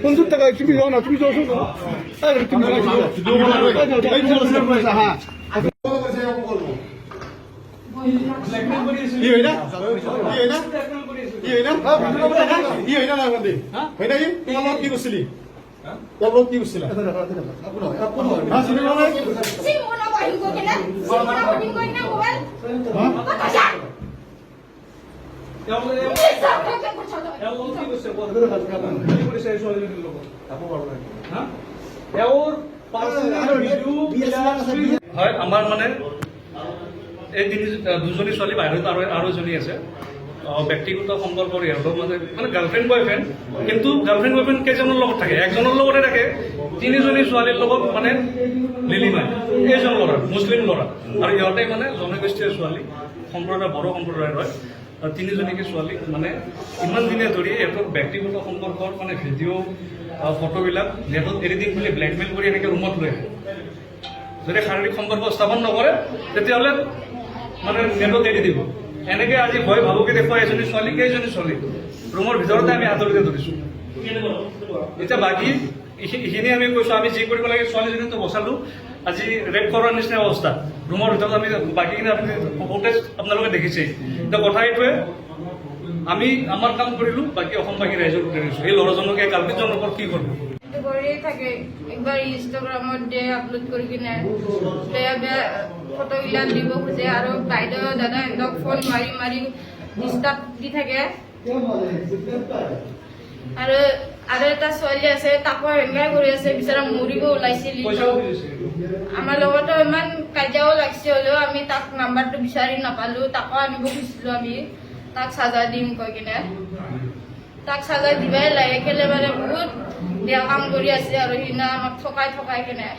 পঞ্চাশ টাকা তুমি যাও না তুমি যাও তুমি কি কৰছিলি কি কৰছিলা হয় আমাৰ মানে এই দুজনী ছোৱালী বাহিৰত আৰু এজনী আছে ব্যক্তিগত সম্পৰ্ক ইহঁতৰ মানে গাৰ্লফ্ৰেণ্ড বয়ফ্ৰেণ্ড কিন্তু গাৰ্লফ্ৰেণ্ড বয়ফ্ৰেণ্ড কেইজনৰ লগত থাকে একজনৰ লগতে থাকে তিনিজনী ছোৱালীৰ লগত মানে লিলিমাই এইজন ল'ৰা মুছলিম ল'ৰা আৰু ইহঁতে মানে জনগোষ্ঠীয় ছোৱালী সম্প্ৰদায় বড়ো সম্প্ৰদায়ৰ হয় আৰু তিনিজনীকে ছোৱালী মানে ইমান দিনে ধৰি ইহঁতৰ ব্যক্তিগত সম্পৰ্কৰ মানে ভিডিঅ' ফটোবিলাক নেটত এৰি দিম বুলি ব্লেকমেইল কৰি এনেকৈ ৰুমত লৈ আহে যদি শাৰীৰিক সম্পৰ্ক স্থাপন নকৰে তেতিয়াহ'লে মানে নেটত এৰি দিব এনেকৈ আজি ভয় ভাবুকি দেখুৱাই এজনী ছোৱালী কেইজনী ছোৱালী ৰুমৰ ভিতৰতে আমি আঁতৰিতে ধৰিছোঁ এতিয়া বাকী এইখিনি আমি কৈছোঁ আমি যি কৰিব লাগে ছোৱালীজনীতো বচালোঁ আজি ৰেপ কৰাৰ নিচিনা অৱস্থা ৰুমৰ ভিতৰত আমি বাকীখিনি আপুনি ফুটেজ আপোনালোকে দেখিছেই এতিয়া কথা এইটোৱে আমি আমাৰ কাম কৰিলোঁ বাকী অসমবাসী ৰাইজৰ কৰিছোঁ এই ল'ৰাজনকে কালপিতজনৰ ওপৰত কি কৰিব কৰিয়ে থাকে একবাৰ ইনষ্টাগ্ৰামত দিয়ে আপলোড কৰি কিনে বেয়া বেয়া ফটোবিলাক দিব খোজে আৰু বাইদেউ দাদা সিহঁতক ফোন মাৰি মাৰি ডিষ্টাৰ্ব দি থাকে আৰু এটা ছোৱালী আছে তাকো হেংগাই কৰি আছে বিচাৰা মৰিব ওলাইছিল আমাৰ লগতো ইমান কাজিয়াও লাগিছে হ'লেও আমি তাক নাম্বাৰটো বিচাৰি নাপালোঁ তাকো আনিব খুজিছিলোঁ আমি তাক চাজা দিম কৈ কিনে তাক চাজা দিবাই লাগে কেলে মানে বহুত বেয়া কাম কৰি আছে আৰু সিদিনা আমাক ঠকাই কিনে